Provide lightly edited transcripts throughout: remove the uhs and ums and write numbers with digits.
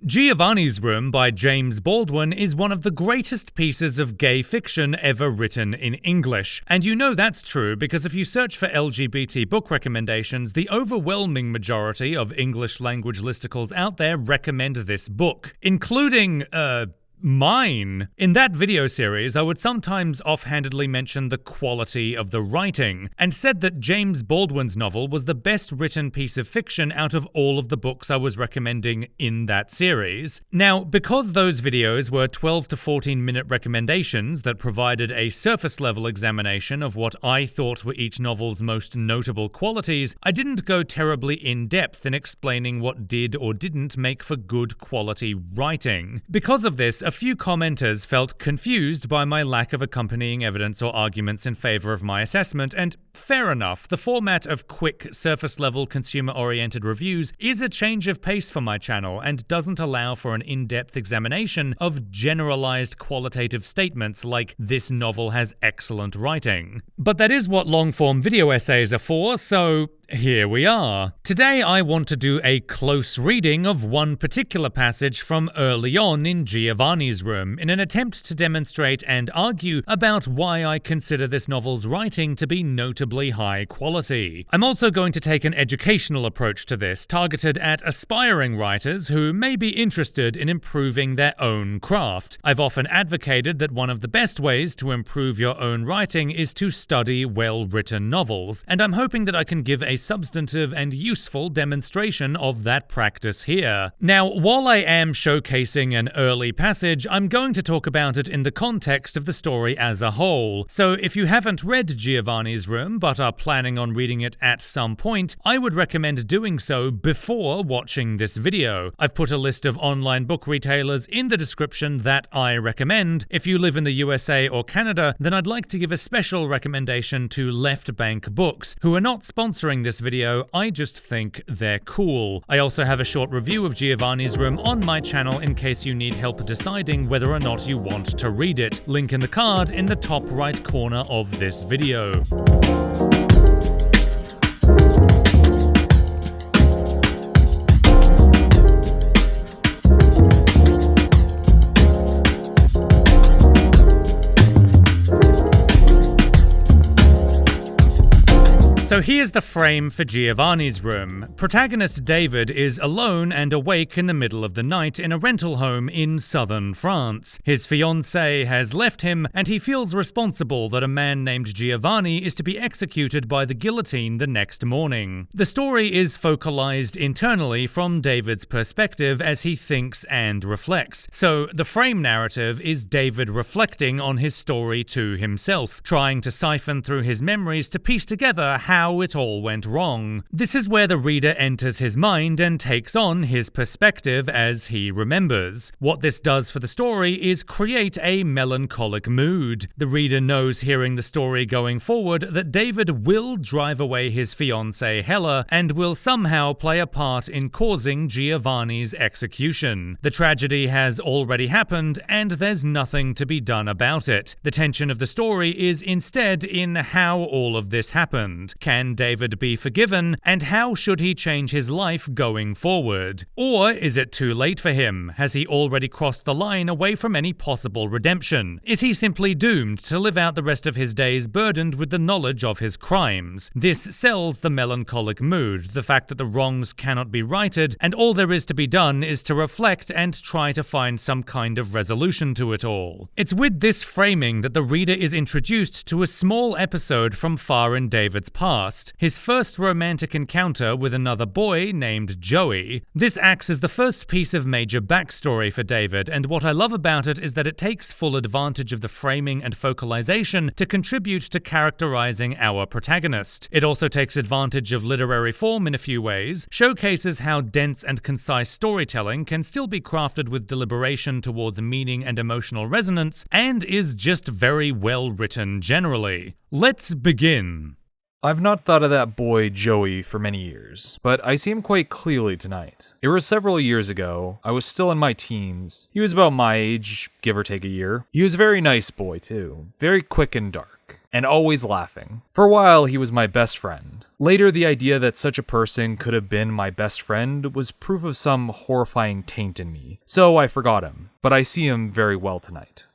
Giovanni's Room by James Baldwin is one of the greatest pieces of gay fiction ever written in English. And you know that's true because if you search for LGBT book recommendations, the overwhelming majority of English language listicles out there recommend this book, including, mine. In that video series, I would sometimes offhandedly mention the quality of the writing, and said that James Baldwin's novel was the best written piece of fiction out of all of the books I was recommending in that series. Now, because those videos were 12 to 14 minute recommendations that provided a surface level examination of what I thought were each novel's most notable qualities, I didn't go terribly in depth in explaining what did or didn't make for good quality writing. Because of this, a few commenters felt confused by my lack of accompanying evidence or arguments in favor of my assessment, and fair enough, the format of quick, surface-level, consumer-oriented reviews is a change of pace for my channel and doesn't allow for an in-depth examination of generalized qualitative statements like "this novel has excellent writing." But that is what long-form video essays are for, so here we are. Today I want to do a close reading of one particular passage from early on in Giovanni's Room in an attempt to demonstrate and argue about why I consider this novel's writing to be notably high quality. I'm also going to take an educational approach to this, targeted at aspiring writers who may be interested in improving their own craft. I've often advocated that one of the best ways to improve your own writing is to study well-written novels, and I'm hoping that I can give a substantive and useful demonstration of that practice here. Now, while I am showcasing an early passage, I'm going to talk about it in the context of the story as a whole. So if you haven't read Giovanni's Room but are planning on reading it at some point, I would recommend doing so before watching this video. I've put a list of online book retailers in the description that I recommend. If you live in the USA or Canada, then I'd like to give a special recommendation to Left Bank Books, who are not sponsoring this video, I just think they're cool. I also have a short review of Giovanni's Room on my channel in case you need help deciding whether or not you want to read it. Link in the card in the top right corner of this video. So here's the frame for Giovanni's Room. Protagonist David is alone and awake in the middle of the night in a rental home in southern France. His fiancée has left him, and he feels responsible that a man named Giovanni is to be executed by the guillotine the next morning. The story is focalized internally from David's perspective as he thinks and reflects. So the frame narrative is David reflecting on his story to himself, trying to siphon through his memories to piece together how it all went wrong. This is where the reader enters his mind and takes on his perspective as he remembers. What this does for the story is create a melancholic mood. The reader knows hearing the story going forward that David will drive away his fiancée Hella and will somehow play a part in causing Giovanni's execution. The tragedy has already happened and there's nothing to be done about it. The tension of the story is instead in how all of this happened. Can David be forgiven, and how should he change his life going forward? Or is it too late for him? Has he already crossed the line away from any possible redemption? Is he simply doomed to live out the rest of his days burdened with the knowledge of his crimes? This sells the melancholic mood, the fact that the wrongs cannot be righted, and all there is to be done is to reflect and try to find some kind of resolution to it all. It's with this framing that the reader is introduced to a small episode from far in David's past, his first romantic encounter with another boy named Joey. This acts as the first piece of major backstory for David, and what I love about it is that it takes full advantage of the framing and focalization to contribute to characterizing our protagonist. It also takes advantage of literary form in a few ways, showcases how dense and concise storytelling can still be crafted with deliberation towards meaning and emotional resonance, and is just very well written generally. Let's begin. I've not thought of that boy Joey for many years, but I see him quite clearly tonight. It was several years ago. I was still in my teens. He was about my age, give or take a year. He was a very nice boy too, very quick and dark. back, and always laughing. For a while, he was my best friend. Later, the idea that such a person could have been my best friend was proof of some horrifying taint in me, so I forgot him, but I see him very well tonight.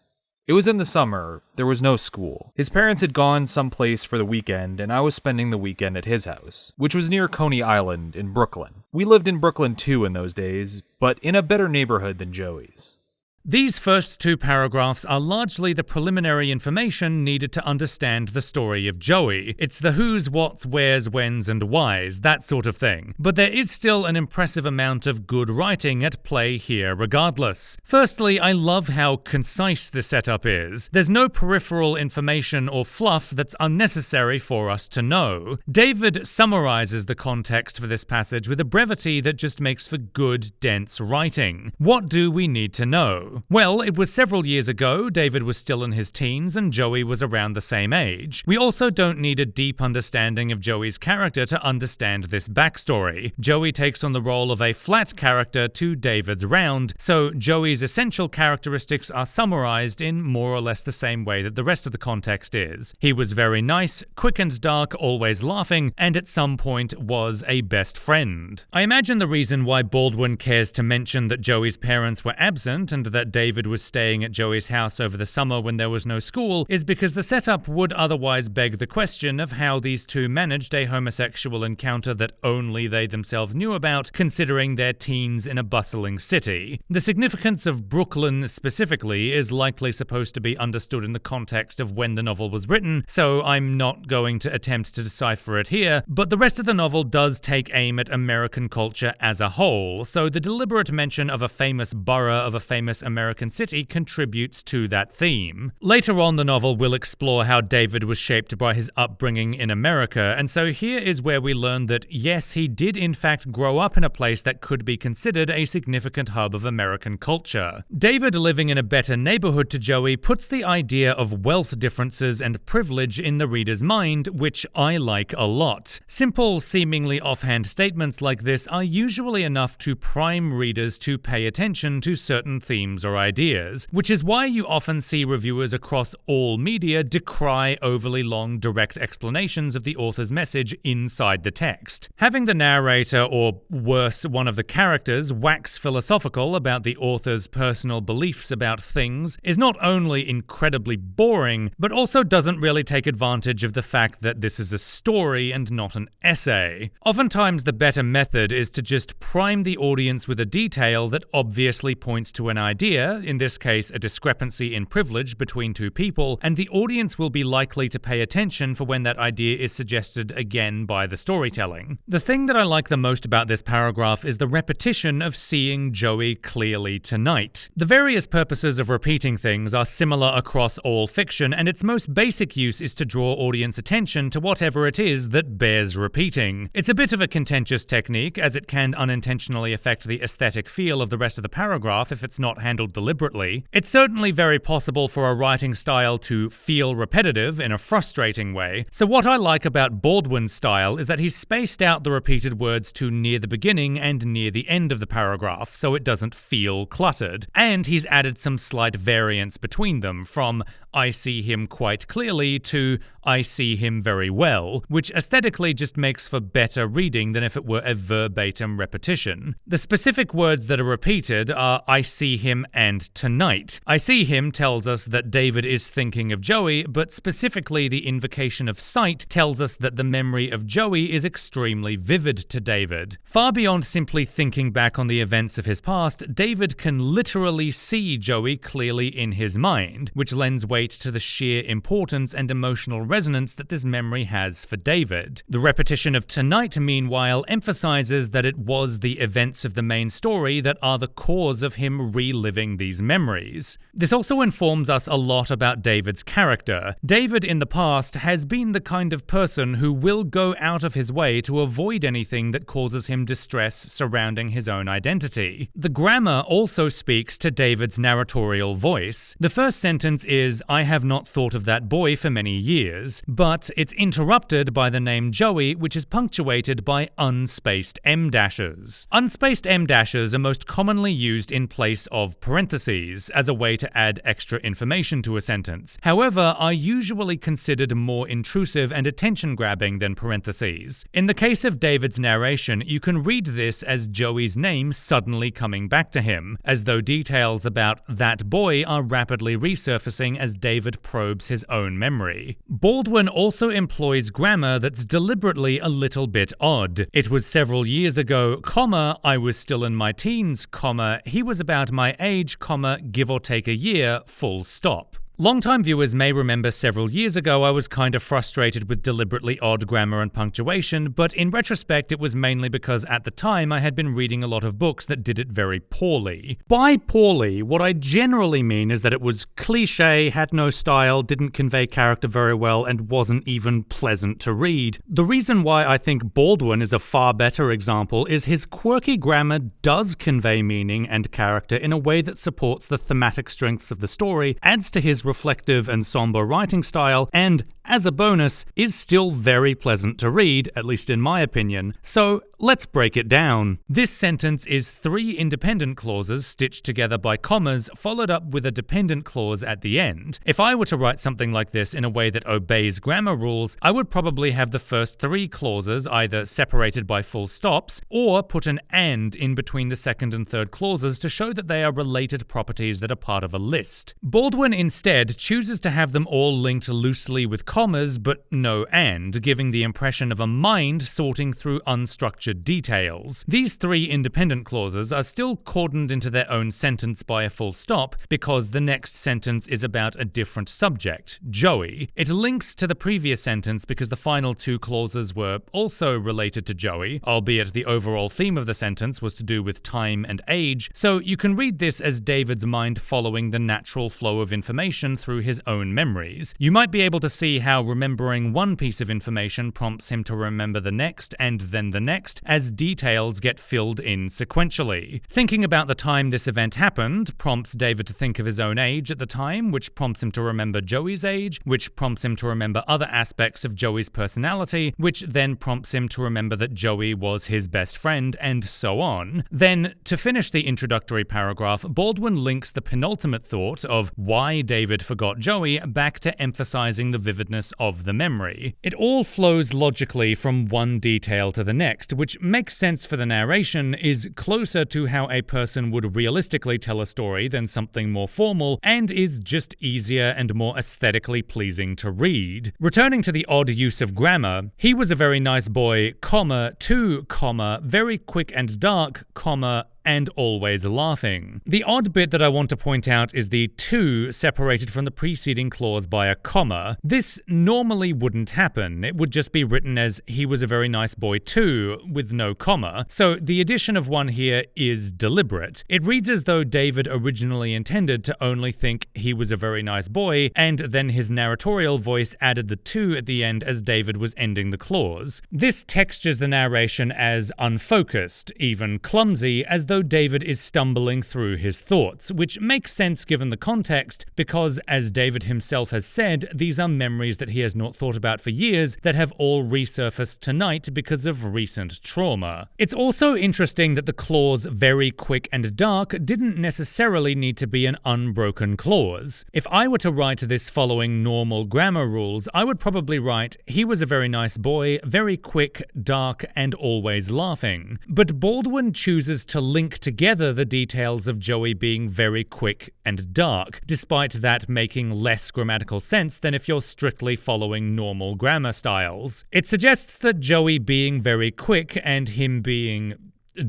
It was in the summer, there was no school. His parents had gone someplace for the weekend, and I was spending the weekend at his house, which was near Coney Island in Brooklyn. We lived in Brooklyn too in those days, but in a better neighborhood than Joey's. These first two paragraphs are largely the preliminary information needed to understand the story of Joey. It's the who's, what's, where's, when's, and why's, that sort of thing. But there is still an impressive amount of good writing at play here regardless. Firstly, I love how concise the setup is. There's no peripheral information or fluff that's unnecessary for us to know. David summarizes the context for this passage with a brevity that just makes for good, dense writing. What do we need to know? Well, it was several years ago, David was still in his teens and Joey was around the same age. We also don't need a deep understanding of Joey's character to understand this backstory. Joey takes on the role of a flat character to David's round, so Joey's essential characteristics are summarized in more or less the same way that the rest of the context is. He was very nice, quick and dark, always laughing, and at some point was a best friend. I imagine the reason why Baldwin cares to mention that Joey's parents were absent and that David was staying at Joey's house over the summer when there was no school is because the setup would otherwise beg the question of how these two managed a homosexual encounter that only they themselves knew about, considering their teens in a bustling city. The significance of Brooklyn specifically is likely supposed to be understood in the context of when the novel was written, so I'm not going to attempt to decipher it here, but the rest of the novel does take aim at American culture as a whole, so the deliberate mention of a famous borough of a famous American city contributes to that theme. Later on, the novel will explore how David was shaped by his upbringing in America, and so here is where we learn that yes, he did in fact grow up in a place that could be considered a significant hub of American culture. David living in a better neighborhood to Joey puts the idea of wealth differences and privilege in the reader's mind, which I like a lot. Simple, seemingly offhand statements like this are usually enough to prime readers to pay attention to certain themes or ideas, which is why you often see reviewers across all media decry overly long direct explanations of the author's message inside the text. Having the narrator, or worse, one of the characters, wax philosophical about the author's personal beliefs about things is not only incredibly boring, but also doesn't really take advantage of the fact that this is a story and not an essay. Oftentimes the better method is to just prime the audience with a detail that obviously points to an idea, in this case a discrepancy in privilege between two people, and the audience will be likely to pay attention for when that idea is suggested again by the storytelling. The thing that I like the most about this paragraph is the repetition of seeing Joey clearly tonight. The various purposes of repeating things are similar across all fiction, and its most basic use is to draw audience attention to whatever it is that bears repeating. It's a bit of a contentious technique, as it can unintentionally affect the aesthetic feel of the rest of the paragraph if it's not handled deliberately. It's certainly very possible for a writing style to feel repetitive in a frustrating way, so what I like about Baldwin's style is that he's spaced out the repeated words to near the beginning and near the end of the paragraph, so it doesn't feel cluttered. And he's added some slight variance between them, from "I see him quite clearly" to "I see him very well," which aesthetically just makes for better reading than if it were a verbatim repetition. The specific words that are repeated are "I see him" and "tonight." "I see him" tells us that David is thinking of Joey, but specifically the invocation of sight tells us that the memory of Joey is extremely vivid to David. Far beyond simply thinking back on the events of his past, David can literally see Joey clearly in his mind, which lends weight to the sheer importance and emotional resonance that this memory has for David. The repetition of "tonight," meanwhile, emphasizes that it was the events of the main story that are the cause of him reliving these memories. This also informs us a lot about David's character. David in the past has been the kind of person who will go out of his way to avoid anything that causes him distress surrounding his own identity. The grammar also speaks to David's narratorial voice. The first sentence is I have not thought of that boy for many years, but it's interrupted by the name Joey, which is punctuated by unspaced M dashes. Unspaced M dashes are most commonly used in place of parentheses as a way to add extra information to a sentence. However, are usually considered more intrusive and attention-grabbing than parentheses. In the case of David's narration, you can read this as Joey's name suddenly coming back to him, as though details about that boy are rapidly resurfacing as David probes his own memory. Baldwin also employs grammar that's deliberately a little bit odd. It was several years ago, comma, I was still in my teens, comma, he was about my age, comma, give or take a year, full stop. Longtime viewers may remember several years ago I was kind of frustrated with deliberately odd grammar and punctuation, but in retrospect it was mainly because at the time I had been reading a lot of books that did it very poorly. By poorly, what I generally mean is that it was cliché, had no style, didn't convey character very well, and wasn't even pleasant to read. The reason why I think Baldwin is a far better example is his quirky grammar does convey meaning and character in a way that supports the thematic strengths of the story, adds to his reflective and somber writing style, and, as a bonus, is still very pleasant to read, at least in my opinion. So, let's break it down. This sentence is 3 independent clauses stitched together by commas, followed up with a dependent clause at the end. If I were to write something like this in a way that obeys grammar rules, I would probably have the first 3 clauses either separated by full stops, or put an and in between the second and third clauses to show that they are related properties that are part of a list. Baldwin instead chooses to have them all linked loosely with commas, but no and, giving the impression of a mind sorting through unstructured details. These 3 independent clauses are still cordoned into their own sentence by a full stop, because the next sentence is about a different subject, Joey. It links to the previous sentence because the final 2 clauses were also related to Joey, albeit the overall theme of the sentence was to do with time and age, so you can read this as David's mind following the natural flow of information through his own memories. You might be able to see how remembering one piece of information prompts him to remember the next and then the next as details get filled in sequentially. Thinking about the time this event happened prompts David to think of his own age at the time, which prompts him to remember Joey's age, which prompts him to remember other aspects of Joey's personality, which then prompts him to remember that Joey was his best friend, and so on. Then, to finish the introductory paragraph, Baldwin links the penultimate thought of why David forgot Joey back to emphasizing the vividness of the memory. It all flows logically from one detail to the next, which makes sense for the narration, is closer to how a person would realistically tell a story than something more formal, and is just easier and more aesthetically pleasing to read. Returning to the odd use of grammar, he was a very nice boy, comma, too, comma, very quick and dark, comma, and always laughing. The odd bit that I want to point out is the to separated from the preceding clause by a comma. This normally wouldn't happen. It would just be written as he was a very nice boy too, with no comma. So the addition of one here is deliberate. It reads as though David originally intended to only think he was a very nice boy, and then his narratorial voice added the to at the end as David was ending the clause. This textures the narration as unfocused, even clumsy, as though David is stumbling through his thoughts, which makes sense given the context because, as David himself has said, these are memories that he has not thought about for years that have all resurfaced tonight because of recent trauma. It's also interesting that the clause very quick and dark didn't necessarily need to be an unbroken clause. If I were to write this following normal grammar rules, I would probably write, he was a very nice boy, very quick, dark, and always laughing. But Baldwin chooses to link together the details of Joey being very quick and dark, despite that making less grammatical sense than if you're strictly following normal grammar styles. It suggests that Joey being very quick and him being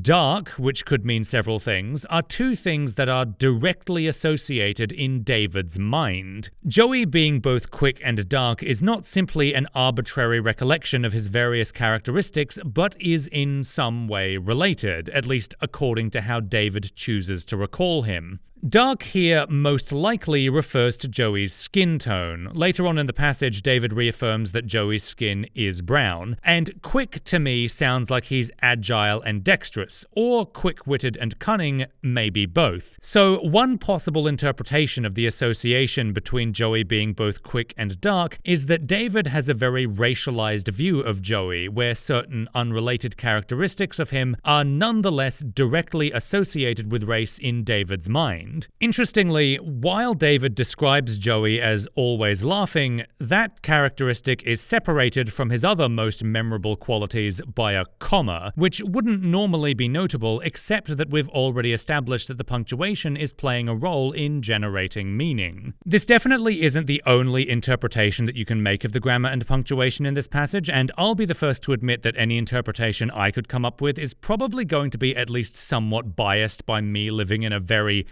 dark, which could mean several things, are 2 things that are directly associated in David's mind. Joey being both quick and dark is not simply an arbitrary recollection of his various characteristics, but is in some way related, at least according to how David chooses to recall him. Dark here most likely refers to Joey's skin tone. Later on in the passage, David reaffirms that Joey's skin is brown, and quick to me sounds like he's agile and dexterous, or quick-witted and cunning, maybe both. So one possible interpretation of the association between Joey being both quick and dark is that David has a very racialized view of Joey, where certain unrelated characteristics of him are nonetheless directly associated with race in David's mind. Interestingly, while David describes Joey as always laughing, that characteristic is separated from his other most memorable qualities by a comma, which wouldn't normally be notable except that we've already established that the punctuation is playing a role in generating meaning. This definitely isn't the only interpretation that you can make of the grammar and punctuation in this passage, and I'll be the first to admit that any interpretation I could come up with is probably going to be at least somewhat biased by me living in a very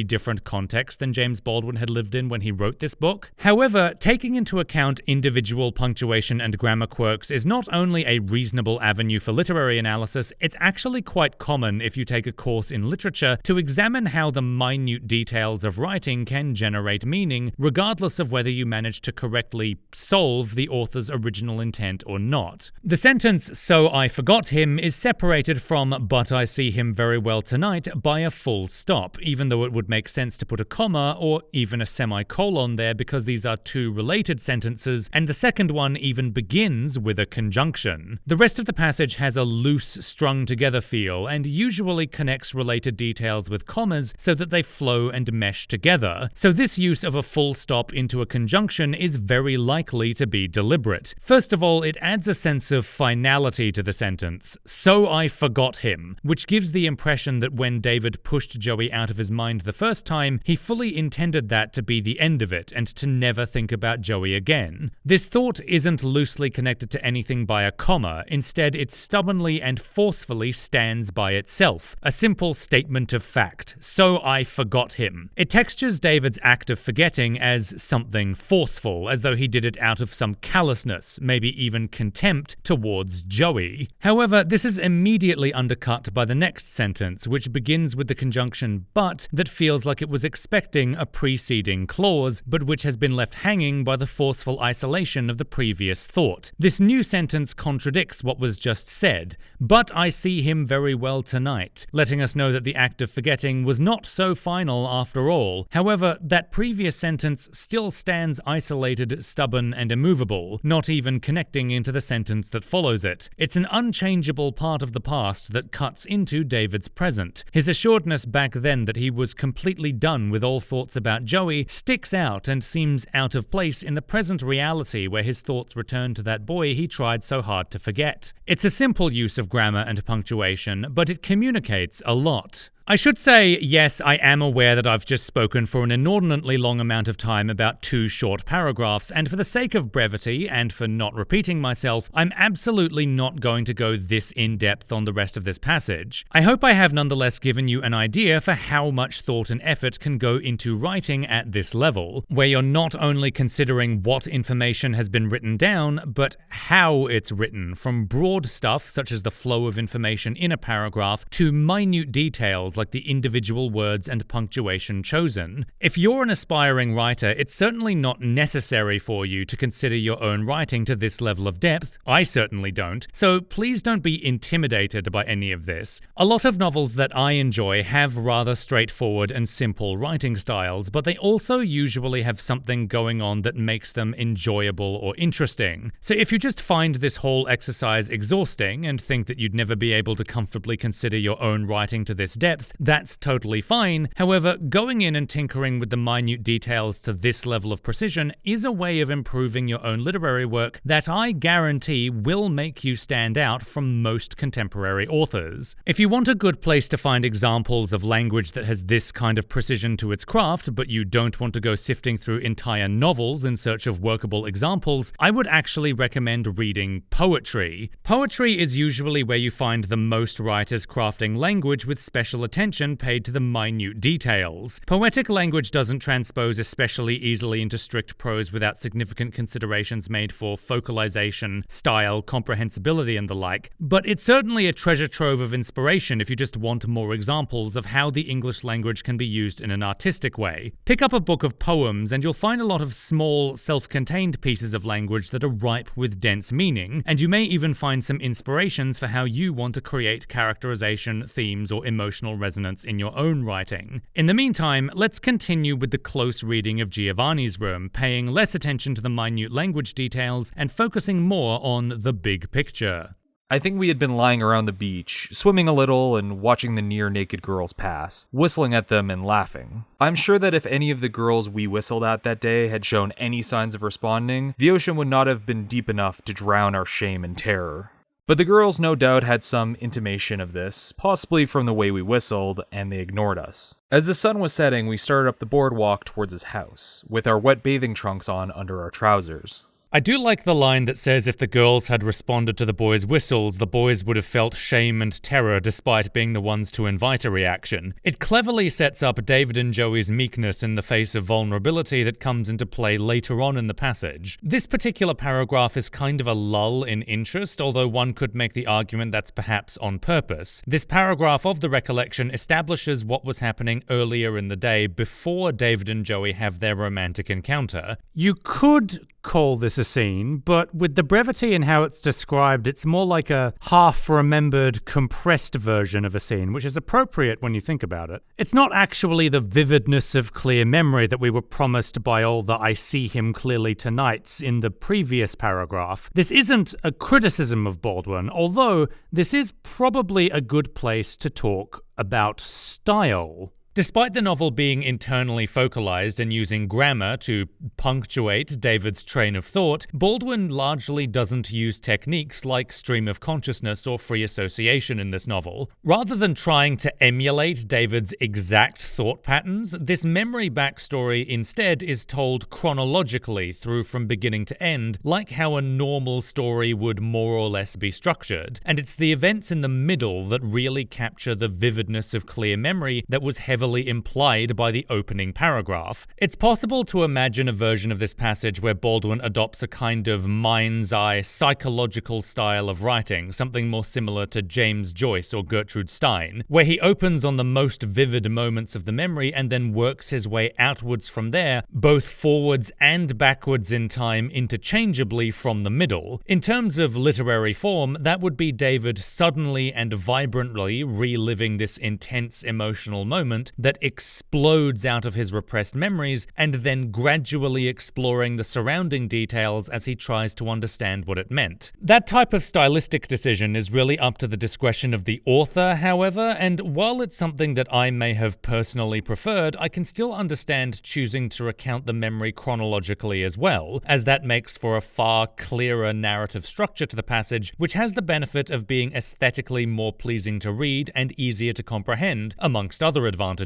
different context than James Baldwin had lived in when he wrote this book. However, taking into account individual punctuation and grammar quirks is not only a reasonable avenue for literary analysis, it's actually quite common if you take a course in literature to examine how the minute details of writing can generate meaning, regardless of whether you manage to correctly solve the author's original intent or not. The sentence, "So I forgot him," is separated from "but I see him very well tonight" by a full stop, even though it would make sense to put a comma or even a semicolon there because these are two related sentences, and the second one even begins with a conjunction. The rest of the passage has a loose, strung-together feel and usually connects related details with commas so that they flow and mesh together. So this use of a full stop into a conjunction is very likely to be deliberate. First of all, it adds a sense of finality to the sentence, "So I forgot him," which gives the impression that when David pushed Joey out of his mind the first time, he fully intended that to be the end of it and to never think about Joey again. This thought isn't loosely connected to anything by a comma, instead it stubbornly and forcefully stands by itself, a simple statement of fact, "So I forgot him." It textures David's act of forgetting as something forceful, as though he did it out of some callousness, maybe even contempt towards Joey. However, this is immediately undercut by the next sentence, which begins with the conjunction "but" that feels like it was expecting a preceding clause, but which has been left hanging by the forceful isolation of the previous thought. This new sentence contradicts what was just said, "But I see him very well tonight," letting us know that the act of forgetting was not so final after all. However, that previous sentence still stands isolated, stubborn, and immovable, not even connecting into the sentence that follows it. It's an unchangeable part of the past that cuts into David's present. His assuredness back then that he was completely done with all thoughts about Joey sticks out and seems out of place in the present reality where his thoughts return to that boy he tried so hard to forget. It's a simple use of grammar and punctuation, but it communicates a lot. I should say, yes, I am aware that I've just spoken for an inordinately long amount of time about two short paragraphs, and for the sake of brevity and for not repeating myself, I'm absolutely not going to go this in-depth on the rest of this passage. I hope I have nonetheless given you an idea for how much thought and effort can go into writing at this level, where you're not only considering what information has been written down, but how it's written, from broad stuff such as the flow of information in a paragraph to minute details like the individual words and punctuation chosen. If you're an aspiring writer, it's certainly not necessary for you to consider your own writing to this level of depth. I certainly don't, so please don't be intimidated by any of this. A lot of novels that I enjoy have rather straightforward and simple writing styles, but they also usually have something going on that makes them enjoyable or interesting. So if you just find this whole exercise exhausting and think that you'd never be able to comfortably consider your own writing to this depth, that's totally fine. However, going in and tinkering with the minute details to this level of precision is a way of improving your own literary work that I guarantee will make you stand out from most contemporary authors. If you want a good place to find examples of language that has this kind of precision to its craft, but you don't want to go sifting through entire novels in search of workable examples, I would actually recommend reading poetry. Poetry is usually where you find the most writers crafting language with special attention attention paid to the minute details. Poetic language doesn't transpose especially easily into strict prose without significant considerations made for focalization, style, comprehensibility, and the like, but it's certainly a treasure trove of inspiration if you just want more examples of how the English language can be used in an artistic way. Pick up a book of poems and you'll find a lot of small, self-contained pieces of language that are ripe with dense meaning, and you may even find some inspirations for how you want to create characterization, themes, or emotional resonance in your own writing. In the meantime, let's continue with the close reading of Giovanni's Room, paying less attention to the minute language details and focusing more on the big picture. I think we had been lying around the beach, swimming a little and watching the near-naked girls pass, whistling at them and laughing. I'm sure that if any of the girls we whistled at that day had shown any signs of responding, the ocean would not have been deep enough to drown our shame and terror. But the girls no doubt had some intimation of this, possibly from the way we whistled, and they ignored us. As the sun was setting, we started up the boardwalk towards his house, with our wet bathing trunks on under our trousers. I do like the line that says if the girls had responded to the boys' whistles, the boys would have felt shame and terror despite being the ones to invite a reaction. It cleverly sets up David and Joey's meekness in the face of vulnerability that comes into play later on in the passage. This particular paragraph is kind of a lull in interest, although one could make the argument that's perhaps on purpose. This paragraph of the recollection establishes what was happening earlier in the day before David and Joey have their romantic encounter. You could call this a scene, but with the brevity in how it's described, it's more like a half-remembered, compressed version of a scene, which is appropriate when you think about it. It's not actually the vividness of clear memory that we were promised by all the "I see him clearly tonight's" in the previous paragraph. This isn't a criticism of Baldwin, although this is probably a good place to talk about style. Despite the novel being internally focalized and using grammar to punctuate David's train of thought, Baldwin largely doesn't use techniques like stream of consciousness or free association in this novel. Rather than trying to emulate David's exact thought patterns, this memory backstory instead is told chronologically through from beginning to end, like how a normal story would more or less be structured. And it's the events in the middle that really capture the vividness of clear memory that was heavily implied by the opening paragraph. It's possible to imagine a version of this passage where Baldwin adopts a kind of mind's eye psychological style of writing, something more similar to James Joyce or Gertrude Stein, where he opens on the most vivid moments of the memory and then works his way outwards from there, both forwards and backwards in time interchangeably from the middle. In terms of literary form, that would be David suddenly and vibrantly reliving this intense emotional moment that explodes out of his repressed memories, and then gradually exploring the surrounding details as he tries to understand what it meant. That type of stylistic decision is really up to the discretion of the author, however, and while it's something that I may have personally preferred, I can still understand choosing to recount the memory chronologically as well, as that makes for a far clearer narrative structure to the passage, which has the benefit of being aesthetically more pleasing to read and easier to comprehend, amongst other advantages.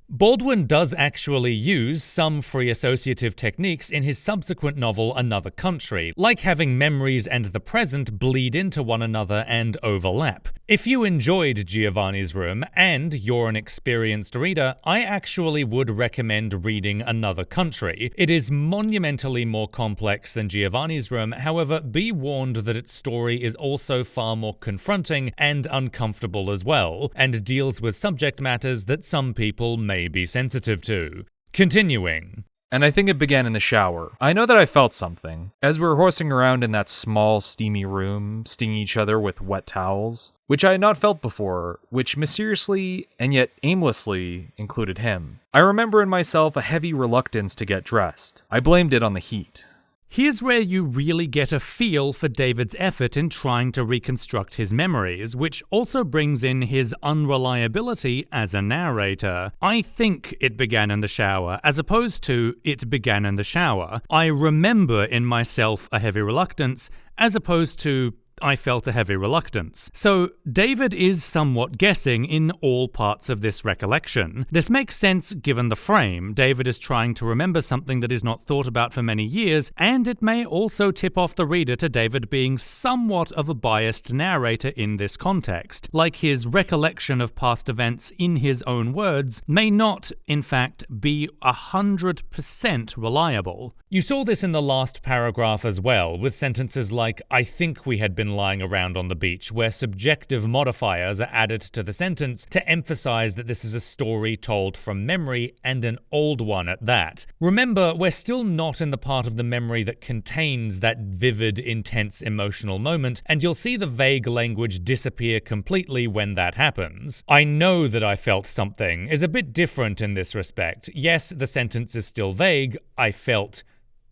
Baldwin does actually use some free associative techniques in his subsequent novel Another Country, like having memories and the present bleed into one another and overlap. If you enjoyed Giovanni's Room and you're an experienced reader, I actually would recommend reading Another Country. It is monumentally more complex than Giovanni's Room, however, be warned that its story is also far more confronting and uncomfortable as well, and deals with subject matters that some people may be sensitive to. Continuing. And I think it began in the shower. I know that I felt something. As we were horsing around in that small, steamy room, stinging each other with wet towels, which I had not felt before, which mysteriously and yet aimlessly included him. I remember in myself a heavy reluctance to get dressed. I blamed it on the heat. Here's where you really get a feel for David's effort in trying to reconstruct his memories, which also brings in his unreliability as a narrator. I think it began in the shower, as opposed to it began in the shower. I remember in myself a heavy reluctance, as opposed to I felt a heavy reluctance. So David is somewhat guessing in all parts of this recollection. This makes sense given the frame. David is trying to remember something that is not thought about for many years, and it may also tip off the reader to David being somewhat of a biased narrator in this context, like his recollection of past events in his own words may not, in fact, be 100% reliable. You saw this in the last paragraph as well, with sentences like, "I think we had been lying around on the beach," where subjective modifiers are added to the sentence to emphasize that this is a story told from memory, and an old one at that. Remember, we're still not in the part of the memory that contains that vivid, intense emotional moment, and you'll see the vague language disappear completely when that happens. "I know that I felt something" is a bit different in this respect. Yes, the sentence is still vague. I felt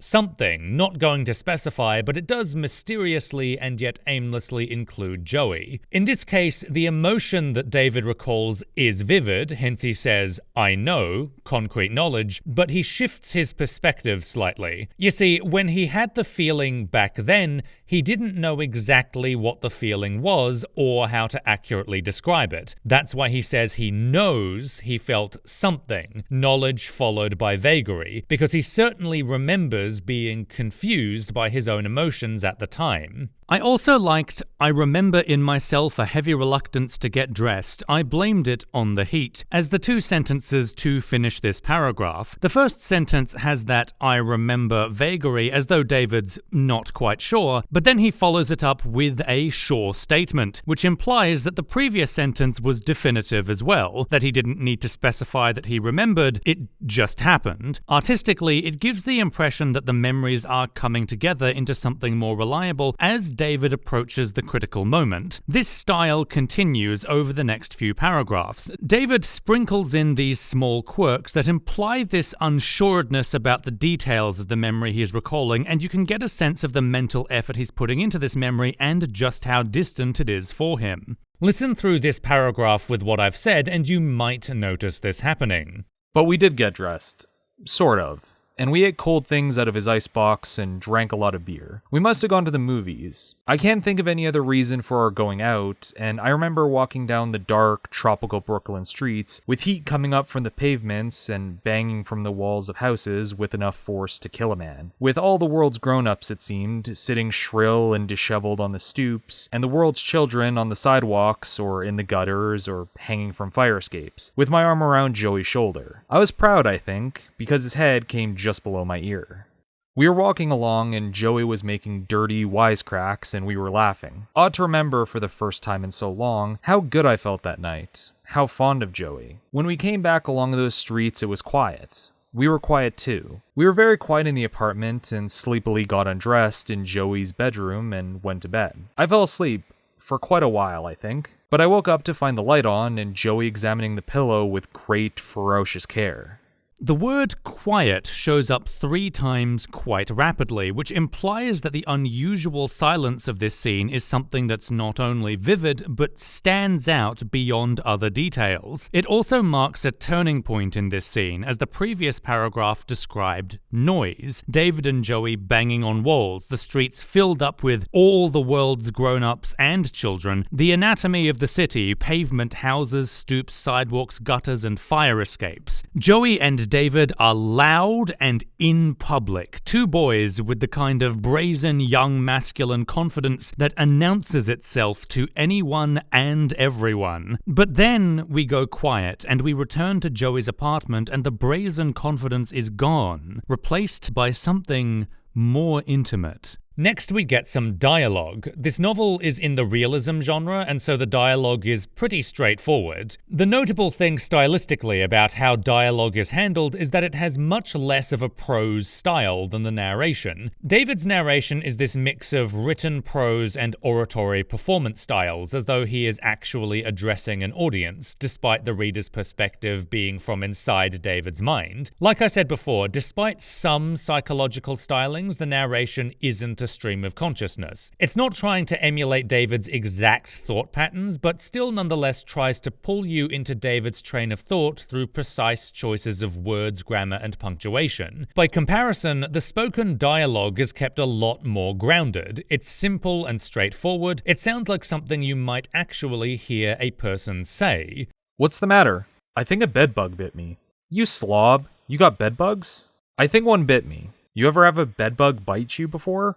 something, not going to specify, but it does mysteriously and yet aimlessly include Joey. In this case, the emotion that David recalls is vivid, hence he says, "I know," concrete knowledge, but he shifts his perspective slightly. You see, when he had the feeling back then, he didn't know exactly what the feeling was or how to accurately describe it. That's why he says he knows he felt something, knowledge followed by vagary, because he certainly remembers being confused by his own emotions at the time. I also liked, "I remember in myself a heavy reluctance to get dressed. I blamed it on the heat," as the two sentences to finish this paragraph. The first sentence has that "I remember" vagary as though David's not quite sure, but then he follows it up with a sure statement, which implies that the previous sentence was definitive as well, that he didn't need to specify that he remembered, it just happened. Artistically, it gives the impression that the memories are coming together into something more reliable as David approaches the critical moment. This style continues over the next few paragraphs. David sprinkles in these small quirks that imply this unsureness about the details of the memory he is recalling, and you can get a sense of the mental effort he's putting into this memory and just how distant it is for him. Listen through this paragraph with what I've said, and you might notice this happening. But we did get dressed. Sort of. And we ate cold things out of his icebox and drank a lot of beer. We must have gone to the movies. I can't think of any other reason for our going out, and I remember walking down the dark, tropical Brooklyn streets with heat coming up from the pavements and banging from the walls of houses with enough force to kill a man. With all the world's grown-ups, it seemed, sitting shrill and disheveled on the stoops, and the world's children on the sidewalks or in the gutters or hanging from fire escapes, with my arm around Joey's shoulder. I was proud, I think, because his head came just below my ear. We were walking along and Joey was making dirty wisecracks and we were laughing. Odd to remember for the first time in so long how good I felt that night, how fond of Joey. When we came back along those streets, it was quiet. We were quiet too. We were very quiet in the apartment and sleepily got undressed in Joey's bedroom and went to bed. I fell asleep for quite a while, I think, but I woke up to find the light on and Joey examining the pillow with great, ferocious care. The word quiet shows up 3 times quite rapidly, which implies that the unusual silence of this scene is something that's not only vivid, but stands out beyond other details. It also marks a turning point in this scene, as the previous paragraph described noise. David and Joey banging on walls, the streets filled up with all the world's grown-ups and children, the anatomy of the city, pavement, houses, stoops, sidewalks, gutters, and fire escapes. Joey and David are loud and in public, 2 boys with the kind of brazen young masculine confidence that announces itself to anyone and everyone. But then we go quiet and we return to Joey's apartment and the brazen confidence is gone, replaced by something more intimate. Next, we get some dialogue. This novel is in the realism genre, and so the dialogue is pretty straightforward. The notable thing stylistically about how dialogue is handled is that it has much less of a prose style than the narration. David's narration is this mix of written prose and oratory performance styles, as though he is actually addressing an audience, despite the reader's perspective being from inside David's mind. Like I said before, despite some psychological stylings, the narration isn't encounter stream of consciousness. It's not trying to emulate David's exact thought patterns, but still nonetheless tries to pull you into David's train of thought through precise choices of words, grammar, and punctuation. By comparison, the spoken dialogue is kept a lot more grounded. It's simple and straightforward. It sounds like something you might actually hear a person say. What's the matter? I think a bedbug bit me. You slob, you got bedbugs? I think one bit me. You ever have a bedbug bite you before?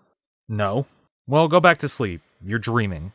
No. Well, go back to sleep. You're dreaming.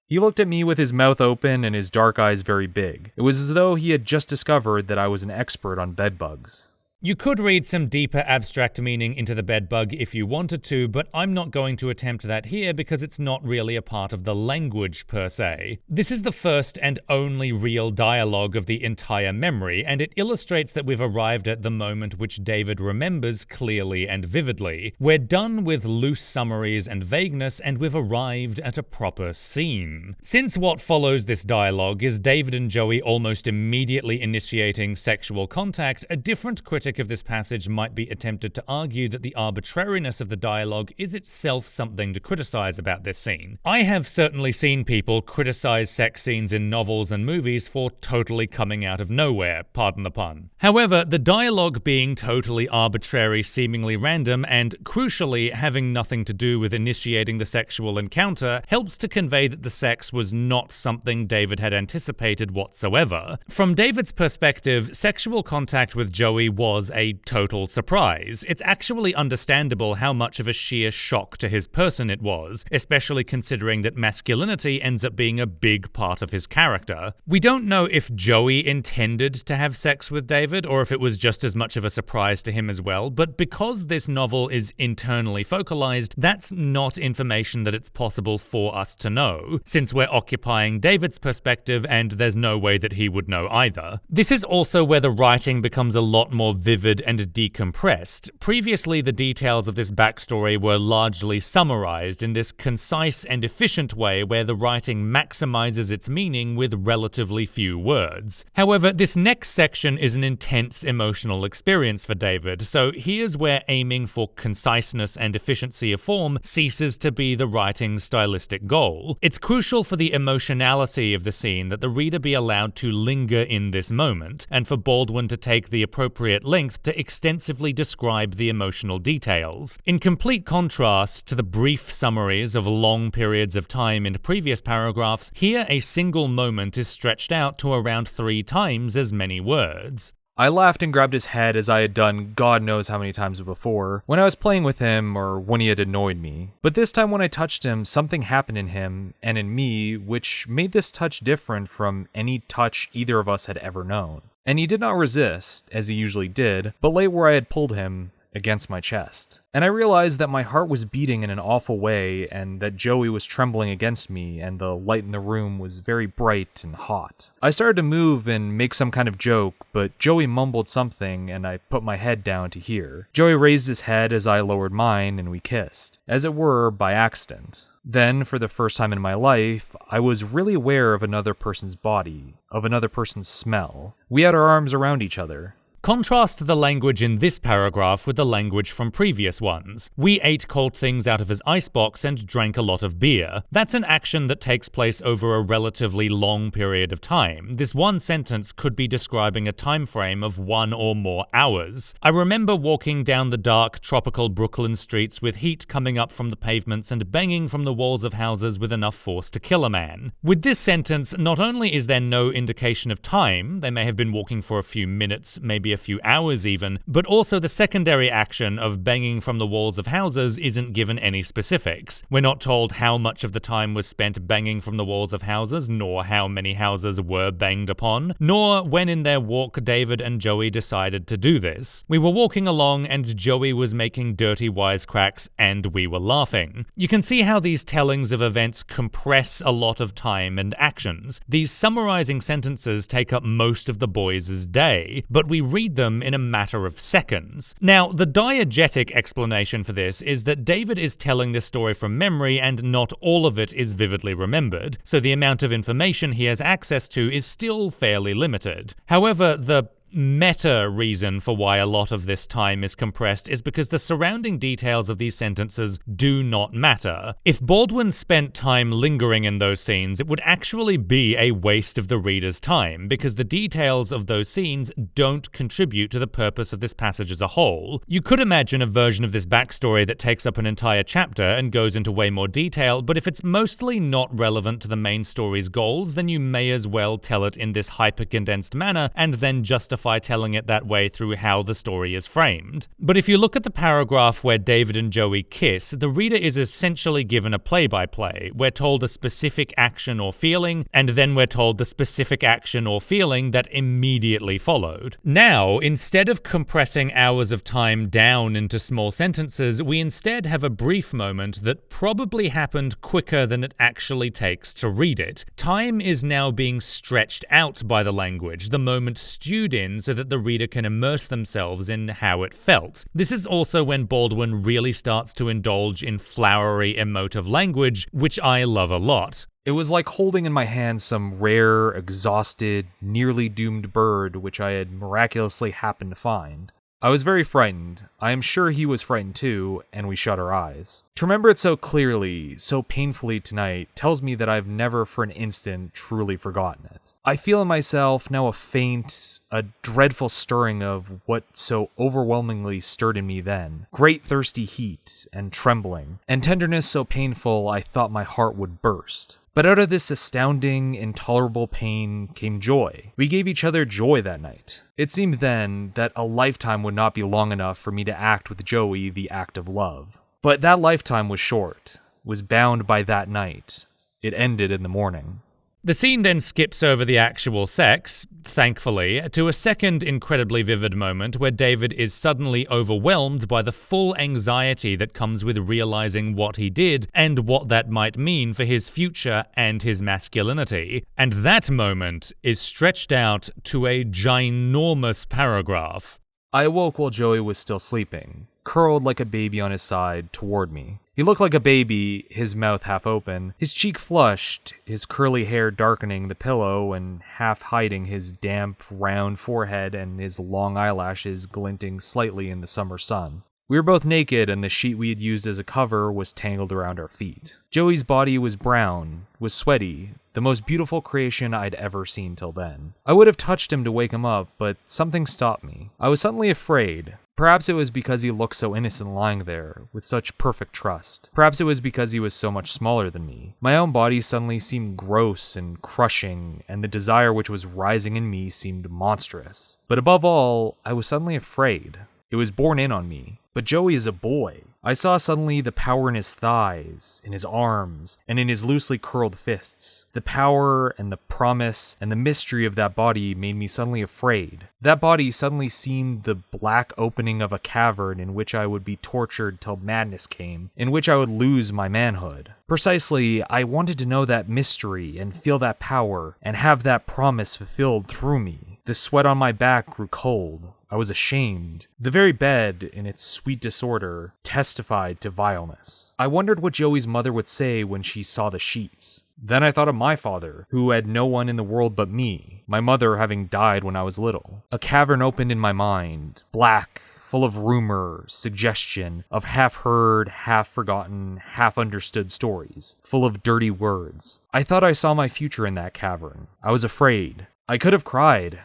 He looked at me with his mouth open and his dark eyes very big. It was as though he had just discovered that I was an expert on bedbugs. You could read some deeper abstract meaning into the bedbug if you wanted to, but I'm not going to attempt that here because it's not really a part of the language per se. This is the first and only real dialogue of the entire memory, and it illustrates that we've arrived at the moment which David remembers clearly and vividly. We're done with loose summaries and vagueness, and we've arrived at a proper scene. Since what follows this dialogue is David and Joey almost immediately initiating sexual contact, a different critic of this passage might be attempted to argue that the arbitrariness of the dialogue is itself something to criticize about this scene. I have certainly seen people criticize sex scenes in novels and movies for totally coming out of nowhere, pardon the pun. However, the dialogue being totally arbitrary, seemingly random, and crucially having nothing to do with initiating the sexual encounter helps to convey that the sex was not something David had anticipated whatsoever. From David's perspective, sexual contact with Joey was a total surprise. It's actually understandable how much of a sheer shock to his person it was, especially considering that masculinity ends up being a big part of his character. We don't know if Joey intended to have sex with David, or if it was just as much of a surprise to him as well, but because this novel is internally focalized, that's not information that it's possible for us to know, since we're occupying David's perspective and there's no way that he would know either. This is also where the writing becomes a lot more vivid and decompressed. Previously, the details of this backstory were largely summarized in this concise and efficient way where the writing maximizes its meaning with relatively few words. However, this next section is an intense emotional experience for David, so here's where aiming for conciseness and efficiency of form ceases to be the writing's stylistic goal. It's crucial for the emotionality of the scene that the reader be allowed to linger in this moment, and for Baldwin to take the appropriate length to extensively describe the emotional details. In complete contrast to the brief summaries of long periods of time in previous paragraphs, here a single moment is stretched out to around 3 times as many words. I laughed and grabbed his head as I had done God knows how many times before, when I was playing with him or when he had annoyed me. But this time when I touched him, something happened in him and in me which made this touch different from any touch either of us had ever known. And he did not resist, as he usually did, but lay where I had pulled him, against my chest. And I realized that my heart was beating in an awful way, and that Joey was trembling against me, and the light in the room was very bright and hot. I started to move and make some kind of joke, but Joey mumbled something, and I put my head down to hear. Joey raised his head as I lowered mine, and we kissed, as it were, by accident. Then, for the first time in my life, I was really aware of another person's body, of another person's smell. We had our arms around each other. Contrast the language in this paragraph with the language from previous ones. We ate cold things out of his icebox and drank a lot of beer. That's an action that takes place over a relatively long period of time. This one sentence could be describing a time frame of 1 or more hours. I remember walking down the dark, tropical Brooklyn streets with heat coming up from the pavements and banging from the walls of houses with enough force to kill a man. With this sentence, not only is there no indication of time, they may have been walking for a few minutes, maybe a few hours even, but also the secondary action of banging from the walls of houses isn't given any specifics. We're not told how much of the time was spent banging from the walls of houses, nor how many houses were banged upon, nor when in their walk David and Joey decided to do this. We were walking along and Joey was making dirty wisecracks and we were laughing. You can see how these tellings of events compress a lot of time and actions. These summarizing sentences take up most of the boys' day, but we read them in a matter of seconds. Now, the diegetic explanation for this is that David is telling this story from memory and not all of it is vividly remembered, so the amount of information he has access to is still fairly limited. However, the meta reason for why a lot of this time is compressed is because the surrounding details of these sentences do not matter. If Baldwin spent time lingering in those scenes, it would actually be a waste of the reader's time, because the details of those scenes don't contribute to the purpose of this passage as a whole. You could imagine a version of this backstory that takes up an entire chapter and goes into way more detail, but if it's mostly not relevant to the main story's goals, then you may as well tell it in this hyper-condensed manner and then justify telling it that way through how the story is framed. But if you look at the paragraph where David and Joey kiss, the reader is essentially given a play-by-play. We're told a specific action or feeling, and then we're told the specific action or feeling that immediately followed. Now, instead of compressing hours of time down into small sentences, we instead have a brief moment that probably happened quicker than it actually takes to read it. Time is now being stretched out by the language, the moment stewed in, so that the reader can immerse themselves in how it felt. This is also when Baldwin really starts to indulge in flowery, emotive language, which I love a lot. It was like holding in my hand some rare, exhausted, nearly doomed bird which I had miraculously happened to find. I was very frightened. I am sure he was frightened too, and we shut our eyes. To remember it so clearly, so painfully tonight, tells me that I've never for an instant truly forgotten it. I feel in myself now a faint, a dreadful stirring of what so overwhelmingly stirred in me then. Great thirsty heat, and trembling, and tenderness so painful I thought my heart would burst. But out of this astounding, intolerable pain came joy. We gave each other joy that night. It seemed then that a lifetime would not be long enough for me to act with Joey the act of love. But that lifetime was short, was bound by that night. It ended in the morning. The scene then skips over the actual sex, thankfully, to a second incredibly vivid moment where David is suddenly overwhelmed by the full anxiety that comes with realizing what he did and what that might mean for his future and his masculinity. And that moment is stretched out to a ginormous paragraph. I awoke while Joey was still sleeping, curled like a baby on his side toward me. He looked like a baby, his mouth half open, his cheek flushed, his curly hair darkening the pillow and half hiding his damp, round forehead and his long eyelashes glinting slightly in the summer sun. We were both naked, and the sheet we had used as a cover was tangled around our feet. Joey's body was brown, was sweaty, the most beautiful creation I'd ever seen till then. I would have touched him to wake him up, but something stopped me. I was suddenly afraid. Perhaps it was because he looked so innocent lying there, with such perfect trust. Perhaps it was because he was so much smaller than me. My own body suddenly seemed gross and crushing, and the desire which was rising in me seemed monstrous. But above all, I was suddenly afraid. It was borne in on me. But Joey is a boy. I saw suddenly the power in his thighs, in his arms, and in his loosely curled fists. The power and the promise and the mystery of that body made me suddenly afraid. That body suddenly seemed the black opening of a cavern in which I would be tortured till madness came, in which I would lose my manhood. Precisely, I wanted to know that mystery and feel that power and have that promise fulfilled through me. The sweat on my back grew cold. I was ashamed. The very bed, in its sweet disorder, testified to vileness. I wondered what Joey's mother would say when she saw the sheets. Then I thought of my father, who had no one in the world but me, my mother having died when I was little. A cavern opened in my mind, black, full of rumor, suggestion, of half-heard, half-forgotten, half-understood stories, full of dirty words. I thought I saw my future in that cavern. I was afraid. I could have cried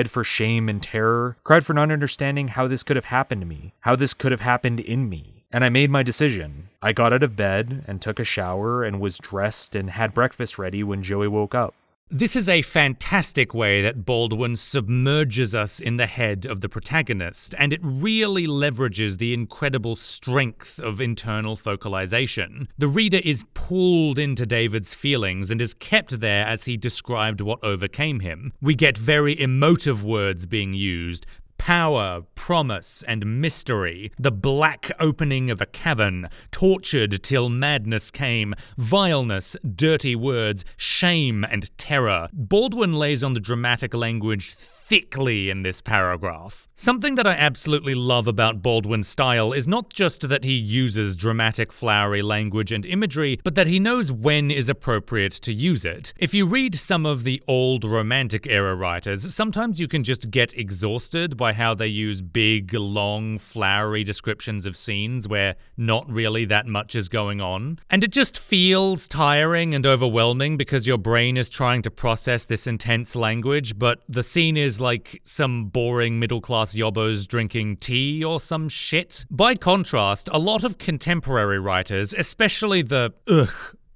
for shame and terror, cried for not understanding how this could have happened to me, how this could have happened in me. And I made my decision. I got out of bed and took a shower and was dressed and had breakfast ready when Joey woke up. This is a fantastic way that Baldwin submerges us in the head of the protagonist, and it really leverages the incredible strength of internal focalization. The reader is pulled into David's feelings and is kept there as he described what overcame him. We get very emotive words being used. Power, promise, and mystery, the black opening of a cavern, tortured till madness came, vileness, dirty words, shame, and terror. Baldwin lays on the dramatic language thickly in this paragraph. Something that I absolutely love about Baldwin's style is not just that he uses dramatic, flowery language and imagery, but that he knows when is appropriate to use it. If you read some of the old Romantic era writers, sometimes you can just get exhausted by how they use big, long, flowery descriptions of scenes where not really that much is going on. And it just feels tiring and overwhelming because your brain is trying to process this intense language, but the scene is like some boring middle-class yobbos drinking tea or some shit. By contrast, a lot of contemporary writers, especially the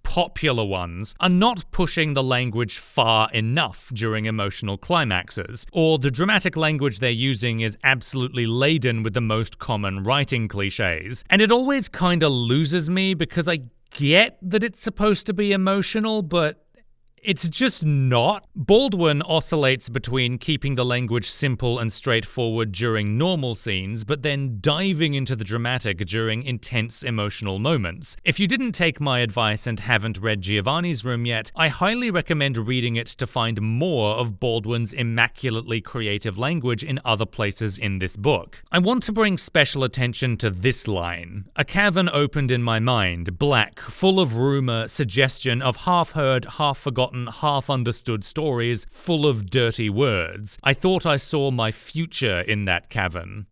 popular ones, are not pushing the language far enough during emotional climaxes, or the dramatic language they're using is absolutely laden with the most common writing cliches. And it always kinda loses me because I get that it's supposed to be emotional, but it's just not. Baldwin oscillates between keeping the language simple and straightforward during normal scenes, but then diving into the dramatic during intense emotional moments. If you didn't take my advice and haven't read Giovanni's Room yet, I highly recommend reading it to find more of Baldwin's immaculately creative language in other places in this book. I want to bring special attention to this line. A cavern opened in my mind, black, full of rumor, suggestion of half-heard, half-forgotten, half-understood stories full of dirty words. I thought I saw my future in that cavern.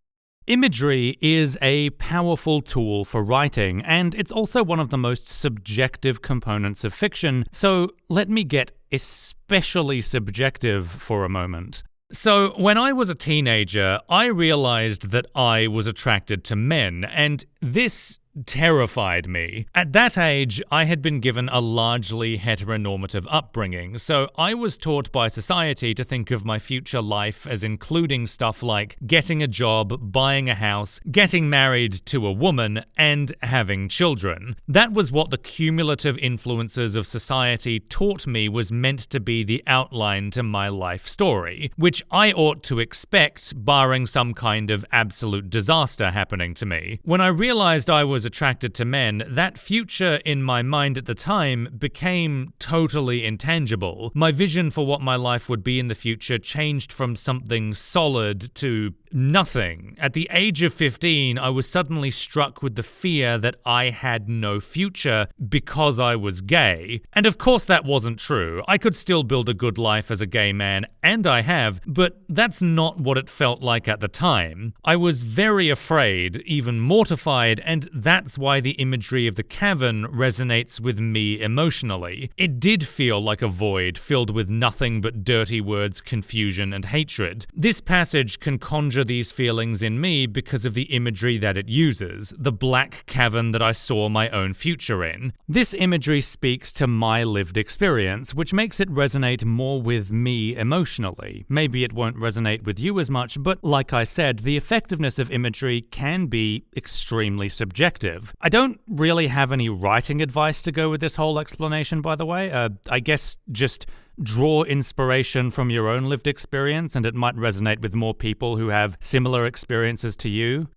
Imagery is a powerful tool for writing, and it's also one of the most subjective components of fiction, so let me get especially subjective for a moment. So, when I was a teenager, I realized that I was attracted to men, and this terrified me. At that age, I had been given a largely heteronormative upbringing, so I was taught by society to think of my future life as including stuff like getting a job, buying a house, getting married to a woman, and having children. That was what the cumulative influences of society taught me was meant to be the outline to my life story, which I ought to expect, barring some kind of absolute disaster happening to me. When I realized I was attracted to men, that future in my mind at the time became totally intangible. My vision for what my life would be in the future changed from something solid to nothing. At the age of 15, I was suddenly struck with the fear that I had no future because I was gay. And of course that wasn't true. I could still build a good life as a gay man, and I have, but that's not what it felt like at the time. I was very afraid, even mortified, and that's why the imagery of the cavern resonates with me emotionally. It did feel like a void filled with nothing but dirty words, confusion, and hatred. This passage can conjure these feelings in me because of the imagery that it uses, the black cavern that I saw my own future in. This imagery speaks to my lived experience, which makes it resonate more with me emotionally. Maybe it won't resonate with you as much, but like I said, the effectiveness of imagery can be extremely subjective. I don't really have any writing advice to go with this whole explanation, by the way. I guess just draw inspiration from your own lived experience, and it might resonate with more people who have similar experiences to you.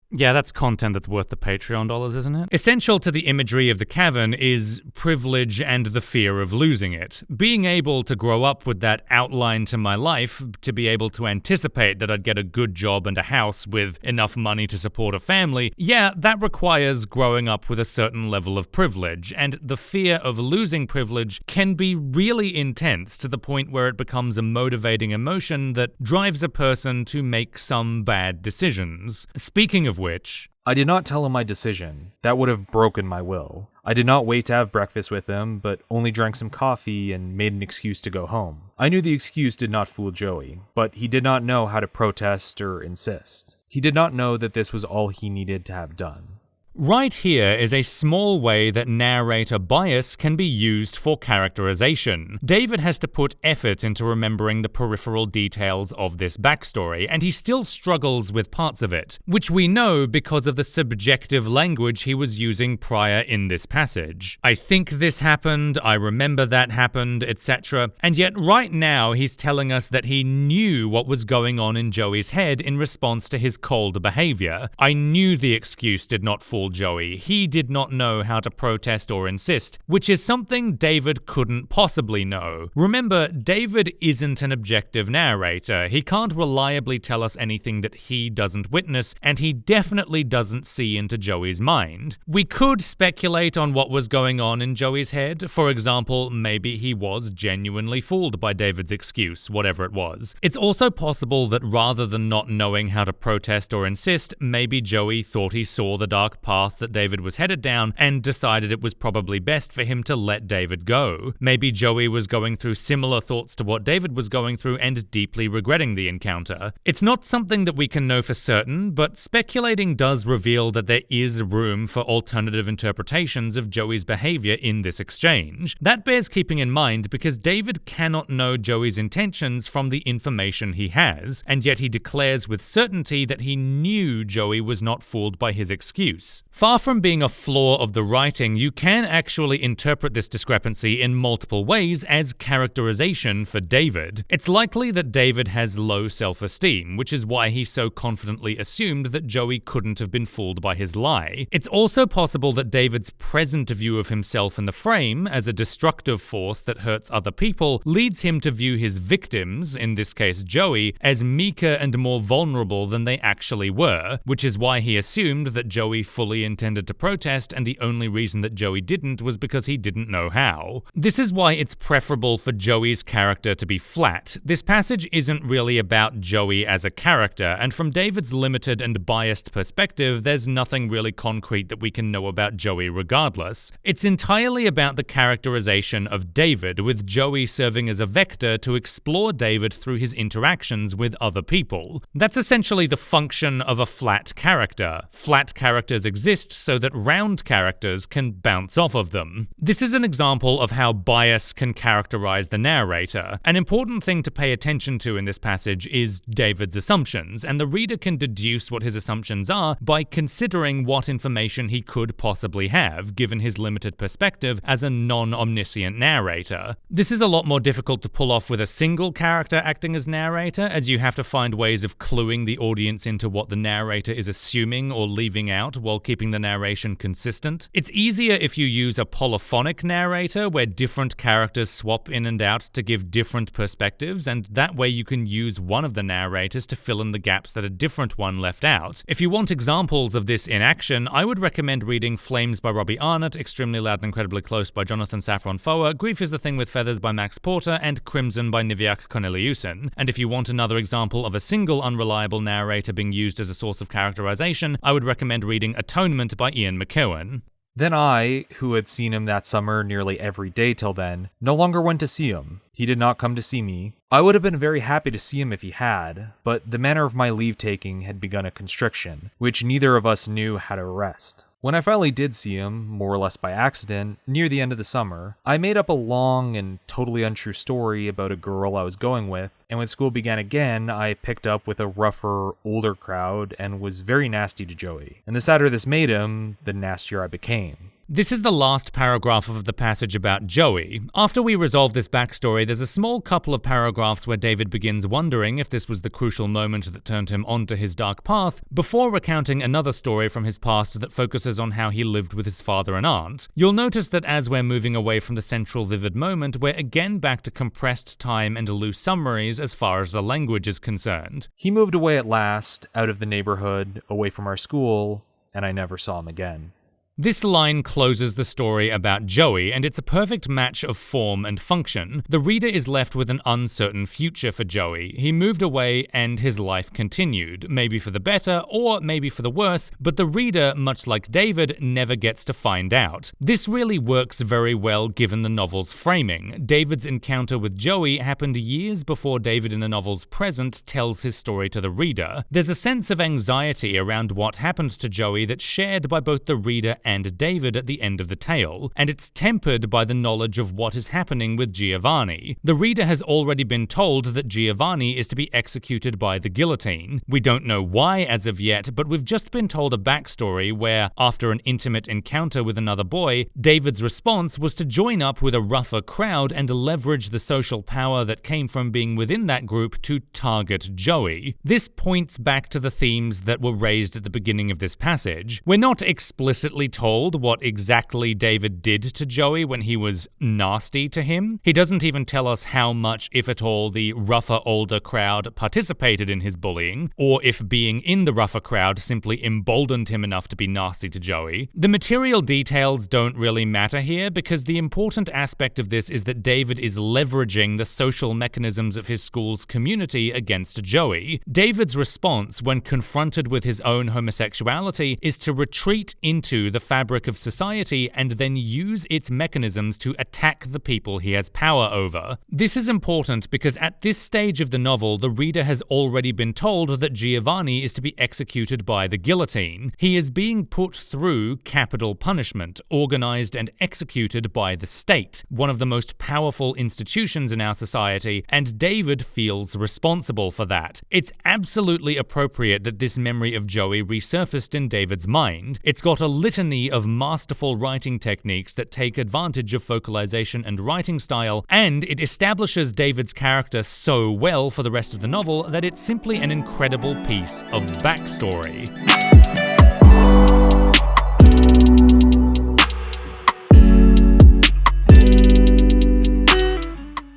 Yeah, that's content that's worth the Patreon dollars, isn't it? Essential to the imagery of the cavern is privilege and the fear of losing it. Being able to grow up with that outline to my life, to be able to anticipate that I'd get a good job and a house with enough money to support a family, yeah, that requires growing up with a certain level of privilege, and the fear of losing privilege can be really intense to the point where it becomes a motivating emotion that drives a person to make some bad decisions. Speaking of which, I did not tell him my decision. That would have broken my will. I did not wait to have breakfast with him, but only drank some coffee and made an excuse to go home. I knew the excuse did not fool Joey, but he did not know how to protest or insist. He did not know that this was all he needed to have done. Right here is a small way that narrator bias can be used for characterization. David has to put effort into remembering the peripheral details of this backstory, and he still struggles with parts of it, which we know because of the subjective language he was using prior in this passage. I think this happened, I remember that happened, etc. And yet right now he's telling us that he knew what was going on in Joey's head in response to his cold behavior. I knew the excuse did not fool fool Joey. He did not know how to protest or insist, which is something David couldn't possibly know. Remember, David isn't an objective narrator. He can't reliably tell us anything that he doesn't witness, and he definitely doesn't see into Joey's mind. We could speculate on what was going on in Joey's head. For example, maybe he was genuinely fooled by David's excuse, whatever it was. It's also possible that rather than not knowing how to protest or insist, maybe Joey thought he saw the dark path that David was headed down and decided it was probably best for him to let David go. Maybe Joey was going through similar thoughts to what David was going through and deeply regretting the encounter. It's not something that we can know for certain, but speculating does reveal that there is room for alternative interpretations of Joey's behavior in this exchange. That bears keeping in mind because David cannot know Joey's intentions from the information he has, and yet he declares with certainty that he knew Joey was not fooled by his excuse. Far from being a flaw of the writing, you can actually interpret this discrepancy in multiple ways as characterization for David. It's likely that David has low self-esteem, which is why he so confidently assumed that Joey couldn't have been fooled by his lie. It's also possible that David's present view of himself in the frame as a destructive force that hurts other people leads him to view his victims, in this case Joey, as meeker and more vulnerable than they actually were, which is why he assumed that Joey fully intended to protest and the only reason that Joey didn't was because he didn't know how. This is why it's preferable for Joey's character to be flat. This passage isn't really about Joey as a character, and from David's limited and biased perspective, there's nothing really concrete that we can know about Joey regardless. It's entirely about the characterization of David, with Joey serving as a vector to explore David through his interactions with other people. That's essentially the function of a flat character. Flat characters exist so that round characters can bounce off of them. This is an example of how bias can characterize the narrator. An important thing to pay attention to in this passage is David's assumptions, and the reader can deduce what his assumptions are by considering what information he could possibly have, given his limited perspective as a non-omniscient narrator. This is a lot more difficult to pull off with a single character acting as narrator, as you have to find ways of cluing the audience into what the narrator is assuming or leaving out while keeping the narration consistent. It's easier if you use a polyphonic narrator where different characters swap in and out to give different perspectives, and that way you can use one of the narrators to fill in the gaps that a different one left out. If you want examples of this in action, I would recommend reading Flames by Robbie Arnott, Extremely Loud and Incredibly Close by Jonathan Safran Foer, Grief is the Thing with Feathers by Max Porter, and Crimson by Niviaq Corneliusen. And if you want another example of a single unreliable narrator being used as a source of characterization, I would recommend reading Atonement by Ian McEwan. Then I, who had seen him that summer nearly every day till then, no longer went to see him. He did not come to see me. I would have been very happy to see him if he had, but the manner of my leave-taking had begun a constriction, which neither of us knew how to arrest. When I finally did see him, more or less by accident, near the end of the summer, I made up a long and totally untrue story about a girl I was going with, and when school began again, I picked up with a rougher, older crowd and was very nasty to Joey. And the sadder this made him, the nastier I became. This is the last paragraph of the passage about Joey. After we resolve this backstory, there's a small couple of paragraphs where David begins wondering if this was the crucial moment that turned him onto his dark path, before recounting another story from his past that focuses on how he lived with his father and aunt. You'll notice that as we're moving away from the central vivid moment, we're again back to compressed time and loose summaries as far as the language is concerned. He moved away at last, out of the neighborhood, away from our school, and I never saw him again. This line closes the story about Joey, and it's a perfect match of form and function. The reader is left with an uncertain future for Joey. He moved away and his life continued, maybe for the better or maybe for the worse, but the reader, much like David, never gets to find out. This really works very well given the novel's framing. David's encounter with Joey happened years before David in the novel's present tells his story to the reader. There's a sense of anxiety around what happened to Joey that's shared by both the reader and David at the end of the tale, and it's tempered by the knowledge of what is happening with Giovanni. The reader has already been told that Giovanni is to be executed by the guillotine. We don't know why as of yet, but we've just been told a backstory where, after an intimate encounter with another boy, David's response was to join up with a rougher crowd and leverage the social power that came from being within that group to target Joey. This points back to the themes that were raised at the beginning of this passage. We're not explicitly told what exactly David did to Joey when he was nasty to him. He doesn't even tell us how much, if at all, the rougher older crowd participated in his bullying, or if being in the rougher crowd simply emboldened him enough to be nasty to Joey. The material details don't really matter here because the important aspect of this is that David is leveraging the social mechanisms of his school's community against Joey. David's response when confronted with his own homosexuality is to retreat into the fabric of society and then use its mechanisms to attack the people he has power over. This is important because at this stage of the novel, the reader has already been told that Giovanni is to be executed by the guillotine. He is being put through capital punishment, organized and executed by the state, one of the most powerful institutions in our society, and David feels responsible for that. It's absolutely appropriate that this memory of Joey resurfaced in David's mind. It's got a litany of masterful writing techniques that take advantage of focalization and writing style, and it establishes David's character so well for the rest of the novel that it's simply an incredible piece of backstory.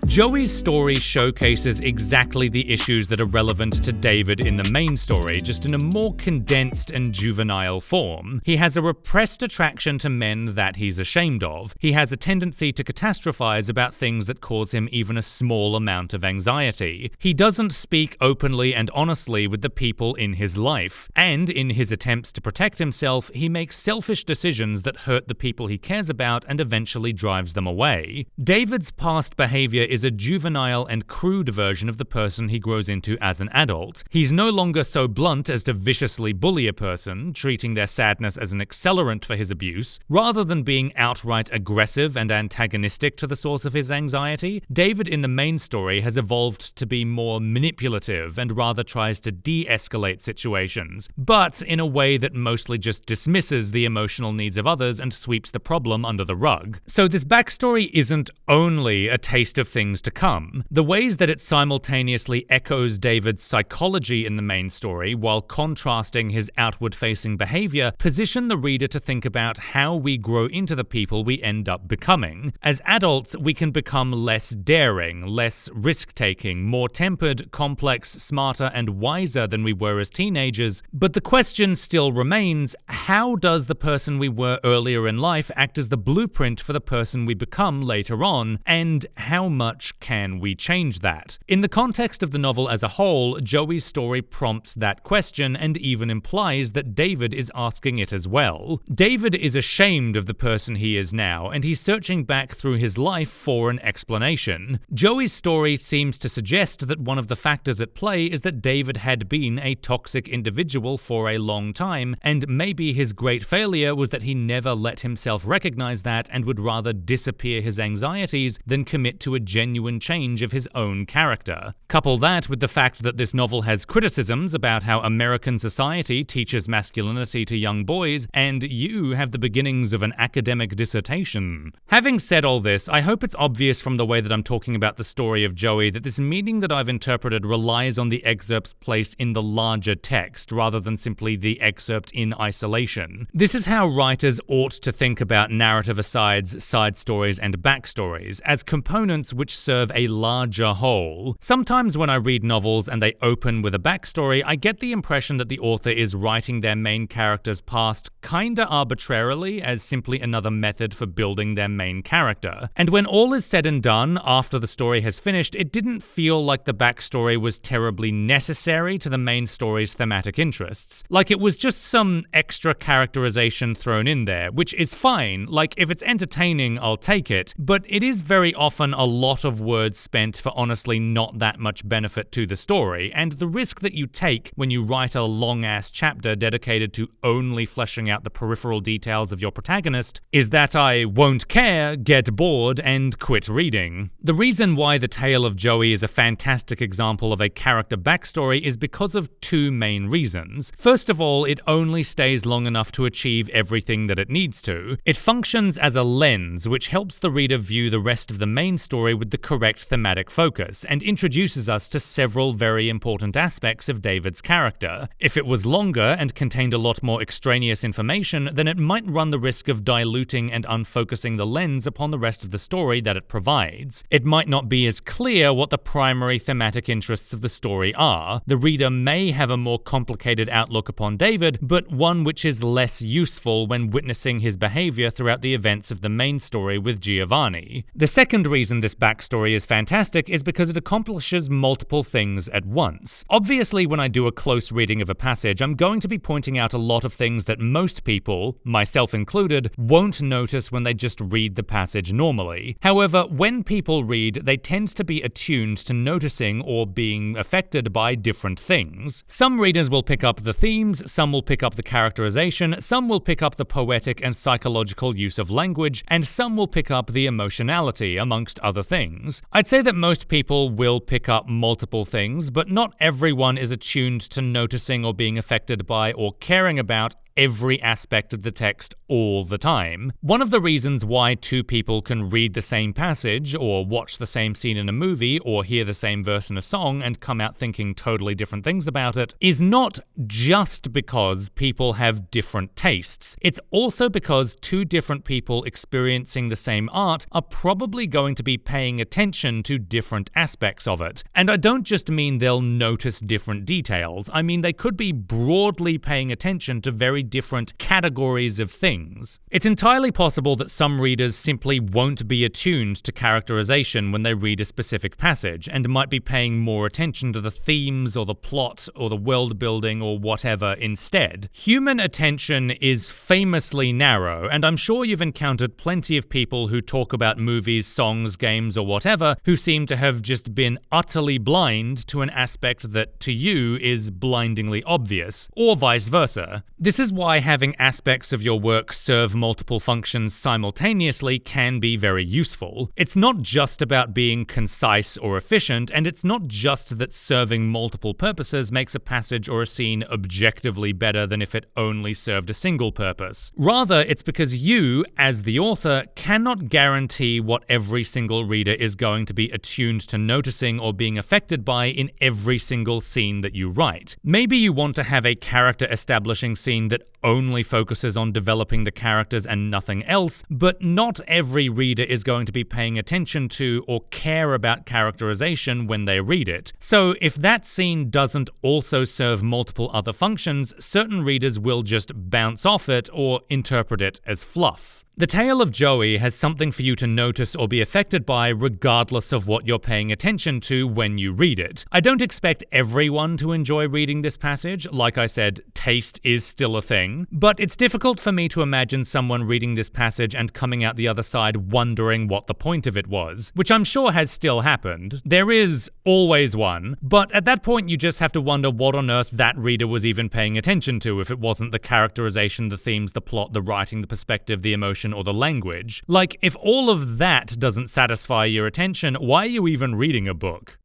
Joey's story showcases exactly the issues that are relevant to David in the main story, just in a more condensed and juvenile form. He has a repressed attraction to men that he's ashamed of. He has a tendency to catastrophize about things that cause him even a small amount of anxiety. He doesn't speak openly and honestly with the people in his life, and in his attempts to protect himself, he makes selfish decisions that hurt the people he cares about and eventually drives them away. David's past behavior is a juvenile and crude version of the person he grows into as an adult. He's no longer so blunt as to viciously bully a person, treating their sadness as an accelerant for his abuse. Rather than being outright aggressive and antagonistic to the source of his anxiety, David in the main story has evolved to be more manipulative and rather tries to de-escalate situations, but in a way that mostly just dismisses the emotional needs of others and sweeps the problem under the rug. So this backstory isn't only a taste of things to come. The ways that it simultaneously echoes David's psychology in the main story while contrasting his outward-facing behavior position the reader to think about how we grow into the people we end up becoming. As adults, we can become less daring, less risk-taking, more tempered, complex, smarter, and wiser than we were as teenagers, but the question still remains, how does the person we were earlier in life act as the blueprint for the person we become later on, and how much can we change that? In the context of the novel as a whole, Joey's story prompts that question and even implies that David is asking it as well. David is ashamed of the person he is now, and he's searching back through his life for an explanation. Joey's story seems to suggest that one of the factors at play is that David had been a toxic individual for a long time, and maybe his great failure was that he never let himself recognize that and would rather disappear his anxieties than commit to a genuine change of his own character. Couple that with the fact that this novel has criticisms about how American society teaches masculinity to young boys, and you have the beginnings of an academic dissertation. Having said all this, I hope it's obvious from the way that I'm talking about the story of Joey that this meaning that I've interpreted relies on the excerpts placed in the larger text, rather than simply the excerpt in isolation. This is how writers ought to think about narrative asides, side stories, and backstories, as components which serve a larger whole. Sometimes when I read novels and they open with a backstory, I get the impression that the author is writing their main character's past kinda arbitrarily as simply another method for building their main character. And when all is said and done, after the story has finished, it didn't feel like the backstory was terribly necessary to the main story's thematic interests. Like it was just some extra characterization thrown in there, which is fine. Like if it's entertaining, I'll take it, but it is very often a lot of of words spent for honestly not that much benefit to the story, and the risk that you take when you write a long-ass chapter dedicated to only fleshing out the peripheral details of your protagonist is that I won't care, get bored, and quit reading. The reason why The Tale of Joey is a fantastic example of a character backstory is because of two main reasons. First of all, it only stays long enough to achieve everything that it needs to. It functions as a lens, which helps the reader view the rest of the main story with the correct thematic focus, and introduces us to several very important aspects of David's character. If it was longer and contained a lot more extraneous information, then it might run the risk of diluting and unfocusing the lens upon the rest of the story that it provides. It might not be as clear what the primary thematic interests of the story are. The reader may have a more complicated outlook upon David, but one which is less useful when witnessing his behavior throughout the events of the main story with Giovanni. The second reason this backstory is fantastic is because it accomplishes multiple things at once. Obviously, when I do a close reading of a passage, I'm going to be pointing out a lot of things that most people, myself included, won't notice when they just read the passage normally. However, when people read, they tend to be attuned to noticing or being affected by different things. Some readers will pick up the themes, some will pick up the characterization, some will pick up the poetic and psychological use of language, and some will pick up the emotionality, amongst other things. I'd say that most people will pick up multiple things, but not everyone is attuned to noticing or being affected by or caring about every aspect of the text all the time. One of the reasons why two people can read the same passage, or watch the same scene in a movie, or hear the same verse in a song and come out thinking totally different things about it, is not just because people have different tastes. It's also because two different people experiencing the same art are probably going to be paying attention to different aspects of it. And I don't just mean they'll notice different details, I mean they could be broadly paying attention to very different categories of things. It's entirely possible that some readers simply won't be attuned to characterization when they read a specific passage, and might be paying more attention to the themes or the plot or the world building or whatever instead. Human attention is famously narrow, and I'm sure you've encountered plenty of people who talk about movies, songs, games, or whatever, who seem to have just been utterly blind to an aspect that to you is blindingly obvious, or vice versa. This is why having aspects of your work serve multiple functions simultaneously can be very useful. It's not just about being concise or efficient, and it's not just that serving multiple purposes makes a passage or a scene objectively better than if it only served a single purpose. Rather, it's because you, as the author, cannot guarantee what every single reader is going to be attuned to noticing or being affected by in every single scene that you write. Maybe you want to have a character establishing scene that only focuses on developing the characters and nothing else, but not every reader is going to be paying attention to or care about characterization when they read it. So if that scene doesn't also serve multiple other functions, certain readers will just bounce off it or interpret it as fluff. The Tale of Joey has something for you to notice or be affected by regardless of what you're paying attention to when you read it. I don't expect everyone to enjoy reading this passage. Like I said, taste is still a thing. But it's difficult for me to imagine someone reading this passage and coming out the other side wondering what the point of it was, which I'm sure has still happened. There is always one, but at that point you just have to wonder what on earth that reader was even paying attention to if it wasn't the characterization, the themes, the plot, the writing, the perspective, the emotion, or the language. Like, if all of that doesn't satisfy your attention, why are you even reading a book?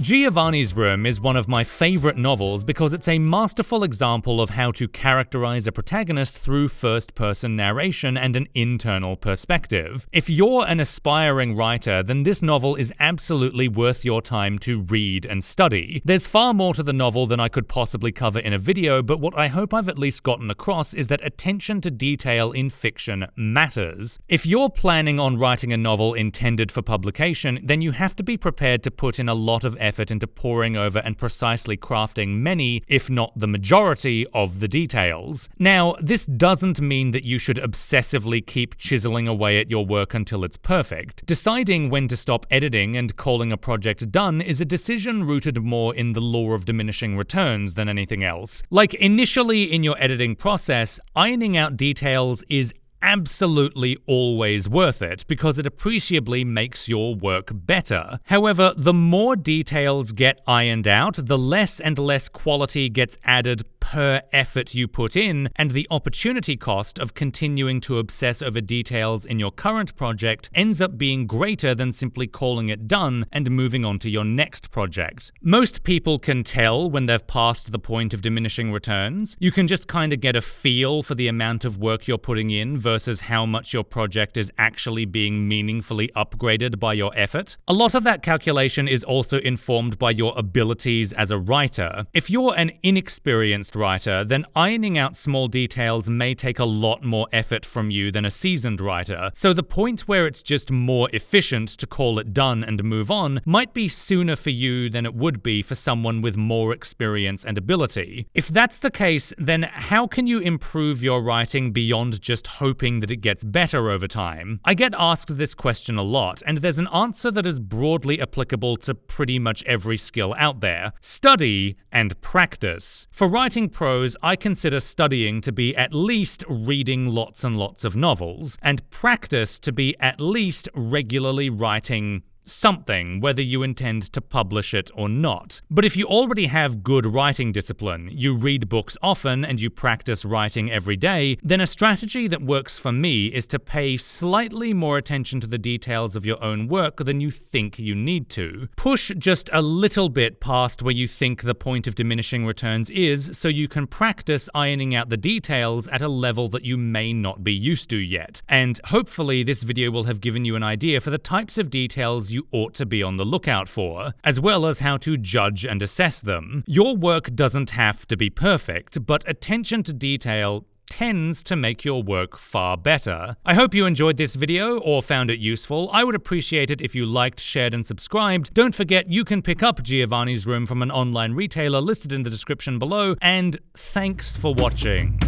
Giovanni's Room is one of my favorite novels because it's a masterful example of how to characterize a protagonist through first-person narration and an internal perspective. If you're an aspiring writer, then this novel is absolutely worth your time to read and study. There's far more to the novel than I could possibly cover in a video, but what I hope I've at least gotten across is that attention to detail in fiction matters. If you're planning on writing a novel intended for publication, then you have to be prepared to put in a lot of effort effort into poring over and precisely crafting many, if not the majority, of the details. Now, this doesn't mean that you should obsessively keep chiseling away at your work until it's perfect. Deciding when to stop editing and calling a project done is a decision rooted more in the law of diminishing returns than anything else. Like, initially in your editing process, ironing out details is absolutely always worth it because it appreciably makes your work better. However, the more details get ironed out, the less and less quality gets added per effort you put in, and the opportunity cost of continuing to obsess over details in your current project ends up being greater than simply calling it done and moving on to your next project. Most people can tell when they've passed the point of diminishing returns. You can just kind of get a feel for the amount of work you're putting in versus how much your project is actually being meaningfully upgraded by your effort. A lot of that calculation is also informed by your abilities as a writer. If you're an inexperienced writer, then ironing out small details may take a lot more effort from you than a seasoned writer, so the point where it's just more efficient to call it done and move on might be sooner for you than it would be for someone with more experience and ability. If that's the case, then how can you improve your writing beyond just hoping that it gets better over time? I get asked this question a lot, and there's an answer that is broadly applicable to pretty much every skill out there. Study and practice. For writing prose, I consider studying to be at least reading lots and lots of novels, and practice to be at least regularly writing something, whether you intend to publish it or not. But if you already have good writing discipline, you read books often, and you practice writing every day, then a strategy that works for me is to pay slightly more attention to the details of your own work than you think you need to. Push just a little bit past where you think the point of diminishing returns is, so you can practice ironing out the details at a level that you may not be used to yet. And hopefully this video will have given you an idea for the types of details you ought to be on the lookout for, as well as how to judge and assess them. Your work doesn't have to be perfect, but attention to detail tends to make your work far better. I hope you enjoyed this video or found it useful. I would appreciate it if you liked, shared, and subscribed. Don't forget you can pick up Giovanni's Room from an online retailer listed in the description below, and thanks for watching.